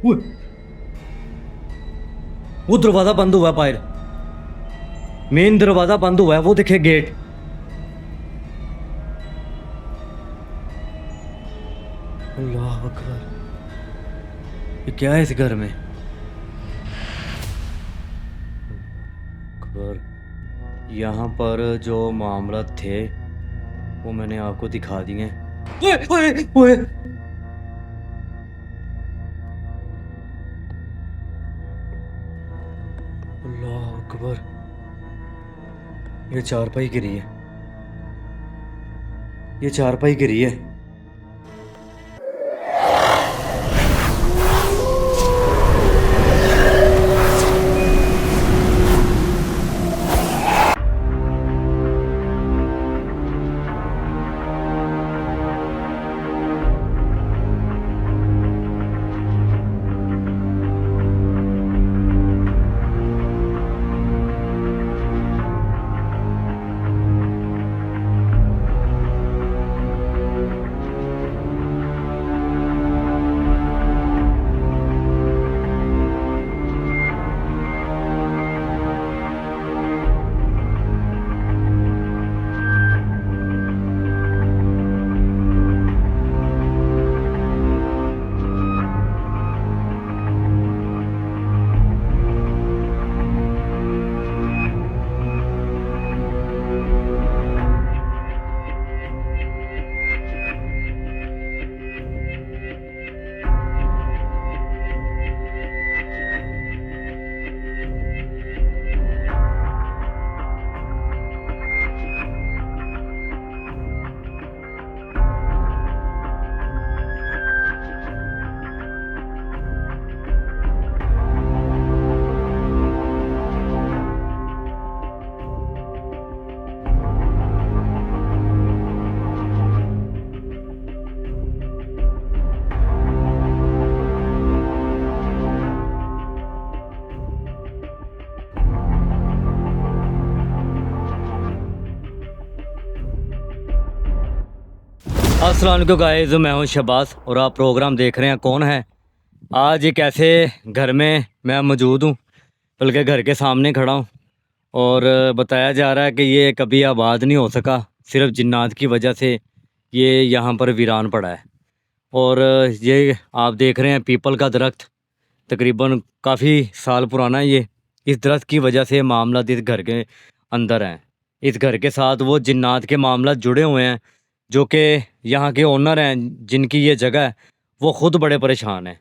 ओए, वो दरवाजा बंद हुआ है बाहर। मेन दरवाजा बंद हुआ है, वो देखे गेट। अल्लाह अकबर, ये क्या है इस घर में? अकबर, यहाँ पर जो मामला थे वो मैंने आपको दिखा दिए। ओए ओए ओए, अल्लाह अकबर, ये चारपाई गिरी है, ये चारपाई गिरी है। अस्सलाम वालेकुम गाइस, मैं हूं शहबाज और आप प्रोग्राम देख रहे हैं कौन है। आज एक ऐसे घर में मैं मौजूद हूं, बल्कि घर के सामने खड़ा हूं और बताया जा रहा है कि ये कभी आबाद नहीं हो सका, सिर्फ जिन्नात की वजह से ये यहाँ पर वीरान पड़ा है। और ये आप देख रहे हैं पीपल का दरख्त, तकरीबन काफ़ी साल पुराना है ये। इस दरख्त की वजह से मामला इस घर के अंदर हैं। इस घर के साथ वो जिन्नात के मामला जुड़े हुए हैं, जो कि यहाँ के ओनर हैं जिनकी ये जगह है, वो ख़ुद बड़े परेशान हैं।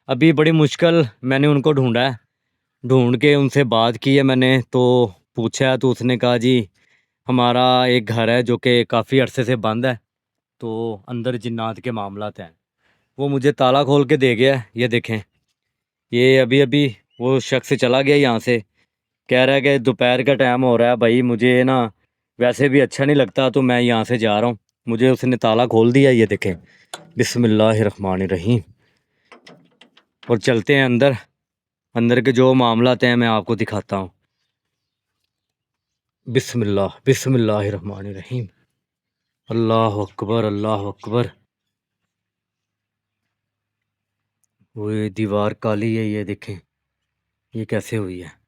अभी बड़ी मुश्किल मैंने उनको ढूंढा है, ढूंढ के उनसे बात की है मैंने, तो पूछा तो उसने कहा जी हमारा एक घर है जो कि काफ़ी अरसे से बंद है, तो अंदर जिन्नात के मामलात हैं। वो मुझे ताला खोल के दे गया है, ये देखें। ये अभी अभी वो शख्स चला गया यहाँ से, कह रहा है कि दोपहर का टाइम हो रहा है भाई, मुझे ना वैसे भी अच्छा नहीं लगता, तो मैं यहाँ से जा रहा हूँ। मुझे उसने ताला खोल दिया, ये देखें। बिस्मिल्लाहिर्रहमानिर्रहीम। और चलते हैं अंदर। अंदर के जो मामलात हैं मैं आपको दिखाता हूँ। बिस्मिल्लाहिर्रहमानिर्रहीम। अल्लाह अकबर, अल्लाह अकबर। वो ये दीवार काली है, ये देखें, ये कैसे हुई है।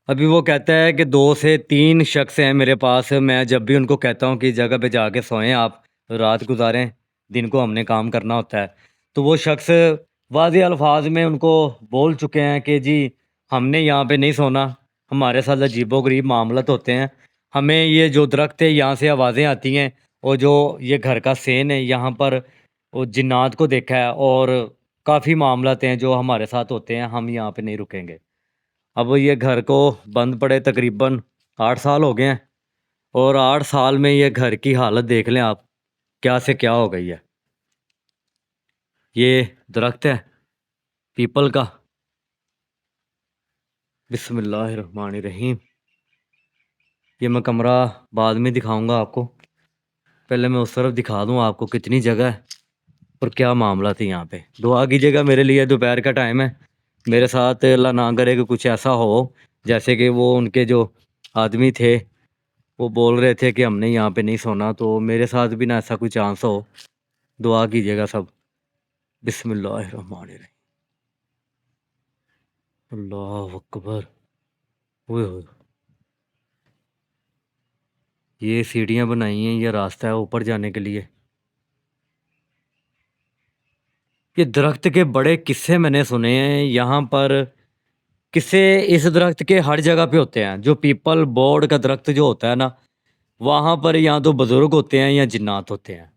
अभी वो कहता है कि 2 से 3 शख्स हैं मेरे पास, मैं जब भी उनको कहता हूँ कि इस जगह पे जाके सोएं, आप रात गुजारें, दिन को हमने काम करना होता है, तो वो शख्स वाज़े अल्फाज में उनको बोल चुके हैं कि जी हमने यहाँ पे नहीं सोना, हमारे साथ अजीबोगरीब मामलत होते हैं, हमें ये जो दरख्त है यहाँ से आवाज़ें आती हैं, और जो ये घर का सेन है यहाँ पर वो जिन्नात को देखा है, और काफ़ी मामलत हैं जो हमारे साथ होते हैं, हम यहाँ पे नहीं रुकेंगे। अब ये घर को बंद पड़े तकरीबन 8 साल हो गए हैं, और 8 साल में ये घर की हालत देख लें आप, क्या से क्या हो गई है। ये दरख्त है पीपल का। बिस्मिल्लाहिर्रहमानिर्रहीम। ये मैं कमरा बाद में दिखाऊंगा आपको, पहले मैं उस तरफ दिखा दूं आपको कितनी जगह है और क्या मामला थी यहाँ पे। दुआ कीजिएगा मेरे लिए, दोपहर का टाइम है, मेरे साथ अल्लाह ना करे कि कुछ ऐसा हो जैसे कि वो उनके जो आदमी थे वो बोल रहे थे कि हमने यहाँ पे नहीं सोना, तो मेरे साथ भी ना ऐसा कोई चांस हो। दुआ कीजिएगा सब। बिस्मिल्लाहिर्रहमानिर्रहीम। अल्लाह अकबर। ओए होए, ये सीढ़ियाँ बनाई हैं, ये रास्ता है ऊपर जाने के लिए। ये दरख्त के बड़े किस्से मैंने सुने हैं यहाँ पर। किस्से इस दरख्त के हर जगह पे होते हैं। जो पीपल बोर्ड का दरख्त जो होता है ना, वहाँ पर या तो बुजुर्ग होते हैं या जिन्नात होते हैं।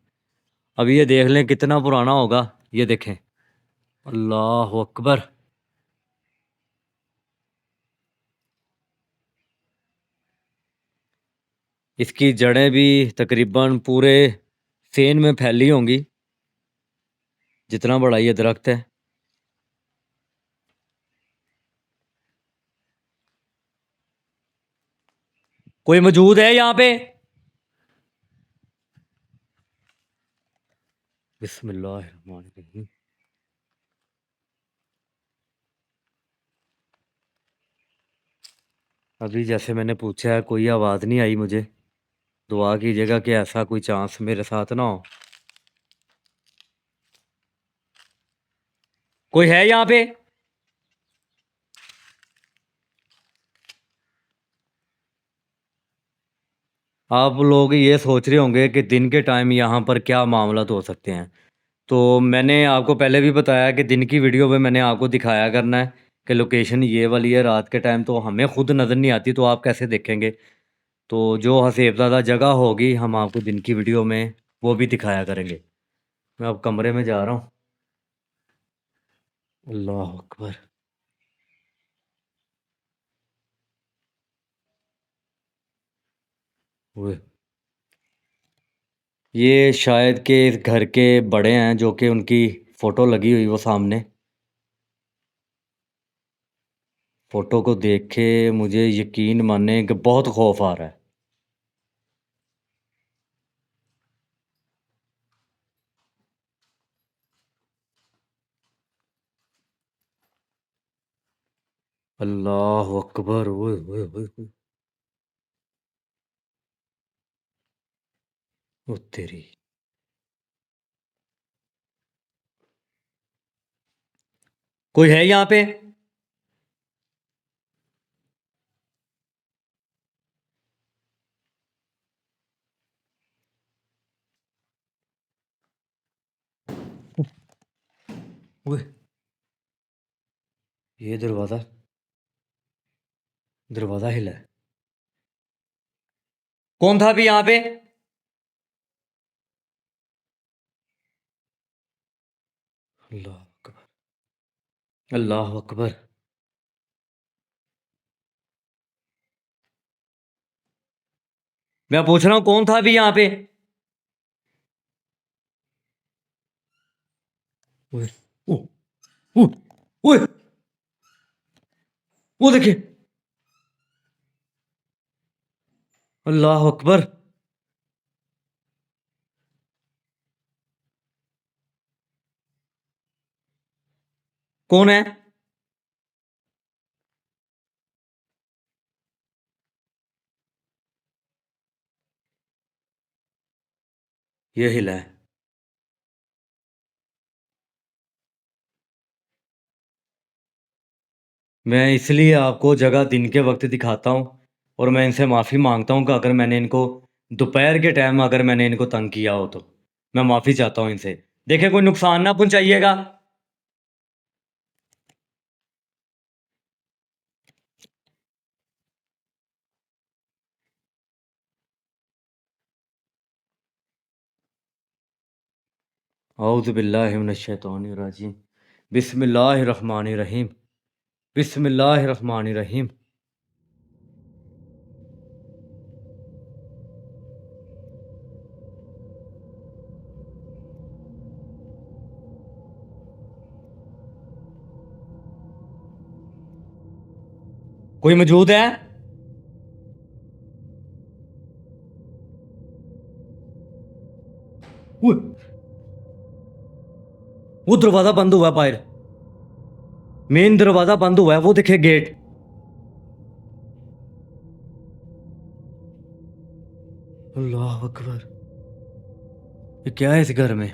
अब ये देख लें कितना पुराना होगा, ये देखें। अल्लाह अकबर। इसकी जड़ें भी तकरीबन पूरे फेन में फैली होंगी, जितना बड़ा ये दरख्त है। कोई मौजूद है यहाँ पे? बिस्मिल्लाहिर्रहमानिर्रहीम। अभी जैसे मैंने पूछा है, कोई आवाज़ नहीं आई मुझे। दुआ कीजिएगा कि ऐसा कोई चांस मेरे साथ ना हो। कोई है यहाँ पे? आप लोग ये सोच रहे होंगे कि दिन के टाइम यहाँ पर क्या मामला हो सकते हैं। तो मैंने आपको पहले भी बताया कि दिन की वीडियो में मैंने आपको दिखाया करना है कि लोकेशन ये वाली है। रात के टाइम तो हमें खुद नज़र नहीं आती, तो आप कैसे देखेंगे। तो जो हसेबज़ादा जगह होगी हम आपको दिन की वीडियो में वो भी दिखाया करेंगे। मैं अब कमरे में जा रहा हूँ। अल्लाह अकबर। ओए, ये शायद के इस घर के बड़े हैं, जो कि उनकी फ़ोटो लगी हुई वो सामने। फ़ोटो को देख के मुझे यकीन माने कि बहुत खौफ आ रहा है। अल्लाह अकबर। ओए ओए ओए ओए। ओ तेरी। कोई है यहाँ पे? ओए, ये दरवाज़ा हिला है। कौन था अभी यहाँ पे? अल्लाह अकबर। अल्लाह अकबर। मैं पूछ रहा हूँ कौन था अभी यहाँ पे? ओए, ओ, ओ, ओए, वो देखिए। अल्लाह अकबर। कौन है? ये हिला है। मैं इसलिए आपको जगह दिन के वक्त दिखाता हूँ, और मैं इनसे माफ़ी मांगता हूँ कि अगर मैंने इनको दोपहर के टाइम अगर मैंने इनको तंग किया हो तो मैं माफ़ी चाहता हूँ इनसे। देखें कोई नुकसान ना पहुँचाइएगा। औज़ु बिल्लाहि मिनश शैतानिर रजीम। बिस्मिल्लाहिर रहमानिर रहीम। बिस्मिल्लाहिर रहमानिर रहीम। कोई मौजूद है? ओए, वो दरवाज़ा बंद हुआ है बाहर। मेन दरवाज़ा बंद हुआ है, वो देखे गेट। अल्लाह अकबर। ये क्या है इस घर में?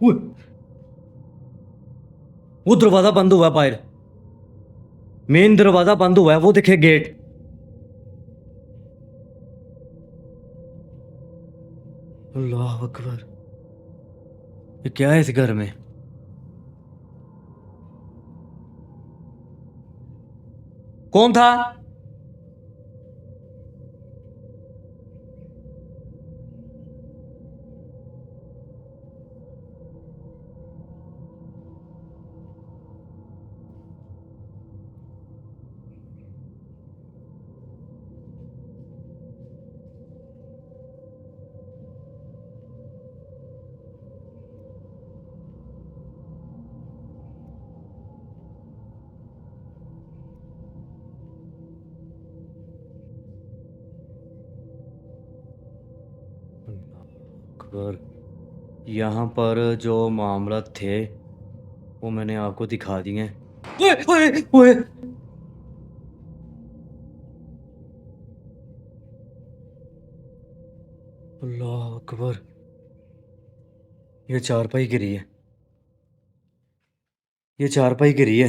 ओए, वो दरवाजा बंद हुआ है बाहर, मेन दरवाजा बंद हुआ है, वो देखे गेट। अल्लाह अकबर, ये क्या है इस घर में? कौन था? अकबर, यहाँ पर जो मामला थे वो मैंने आपको दिखा दिए हैं। ओए ओए ओए, अल्लाह अकबर, ये चारपाई गिरी है, ये चारपाई गिरी है।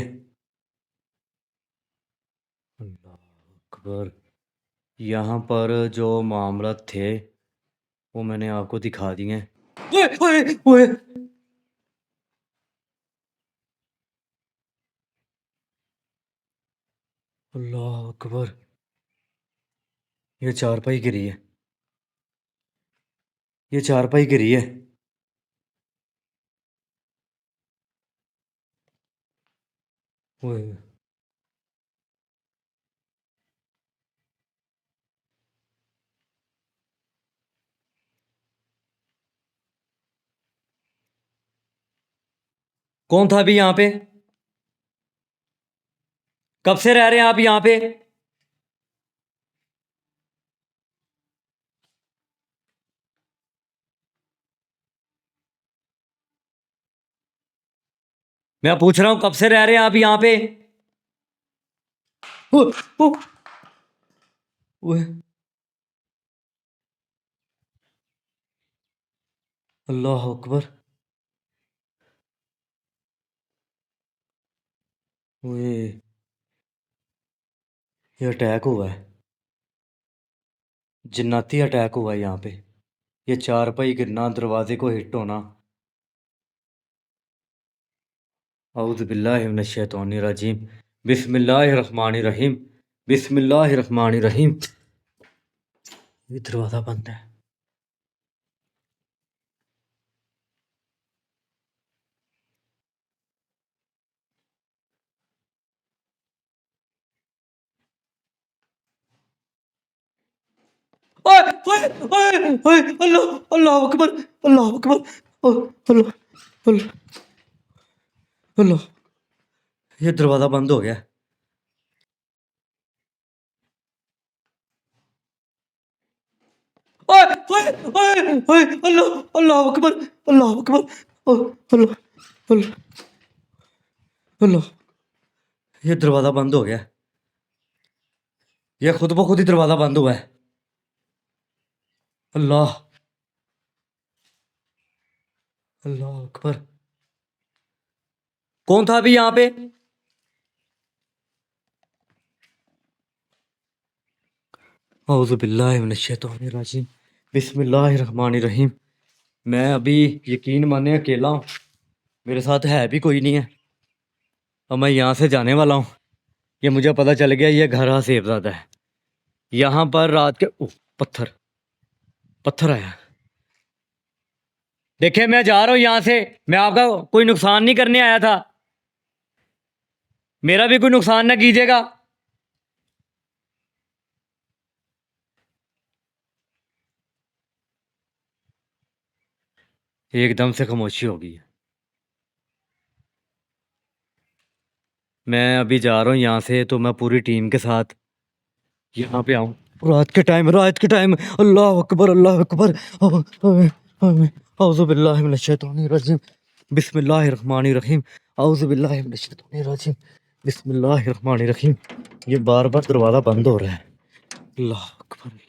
अल्लाह अकबर, यहाँ पर जो मामला थे वो मैंने आपको दिखा दिए हैं। ओए ओए ओए, अल्लाह अकबर, ये चारपाई गिरी है, ये चारपाई गिरी है। ओए, कौन था अभी यहाँ पे? कब से रह रहे हैं आप यहाँ पे? मैं पूछ रहा हूँ कब से रह रहे हैं आप यहाँ पे? ओ, ओ, ओए, अल्लाह अकबर, ओए, ये अटैक हुआ है, जिन्नाती अटैक हुआ है यहाँ पे। ये चारपाई गिरना, दरवाजे को हिट होना। औज़ु बिल्लाहि मिनश शैतानिर रजीम, बिस्मिल्लाहिर रहमानिर रहीम, बिस्मिल्लाहिर रहमानिर रहीम। ये दरवाज़ा बंद है। ओए ओए ओए ओए, अल्लाह अल्लाह अकबर, अल्लाह अकबर, अल्लाह अल्लाह अल्लाह, ये दरवाज़ा बंद हो गया। ओए ओए ओए ओए, अल्लाह अल्लाह अकबर, अल्लाह अकबर, अल्लाह अल्लाह अल्लाह, ये दरवाज़ा बंद हो गया। ये खुद ब खुद ही दरवाज़ा बंद हुआ है। अल्लाह अल्लाह अकबर, कौन था अभी यहाँ पे? औज़ु बिल्लाहि मिनश शैतानिर रजीम, बिस्मिल्लाहिर रहमानिर रहीम। मैं अभी, यकीन माने, अकेला हूँ, मेरे साथ है भी कोई नहीं है, और मैं यहाँ से जाने वाला हूँ। ये मुझे पता चल गया ये घर हसेबज़ादा है। यहाँ पर रात के पत्थर पत्थर आया। देखिए मैं जा रहा हूँ यहाँ से, मैं आपका कोई नुकसान नहीं करने आया था, मेरा भी कोई नुकसान ना कीजिएगा। एकदम से खामोशी हो गई है। मैं अभी जा रहा हूँ यहाँ से, तो मैं पूरी टीम के साथ यहाँ पे आऊँ। रात के टाइम, रात के टाइम, अल्लाह अकबर, अल्लाह अकबर, औज़ु बिल्लाहि मिनश शैतानिर रजीम, बिस्मिल्लाहिर रहमानिर रहीम, औज़ु बिल्लाहि मिनश शैतानिर रजीम, बिस्मिल्लाहिर रहमानिर रहीम। ये बार बार दरवाज़ा बंद हो रहा है। अल्लाह अकबर।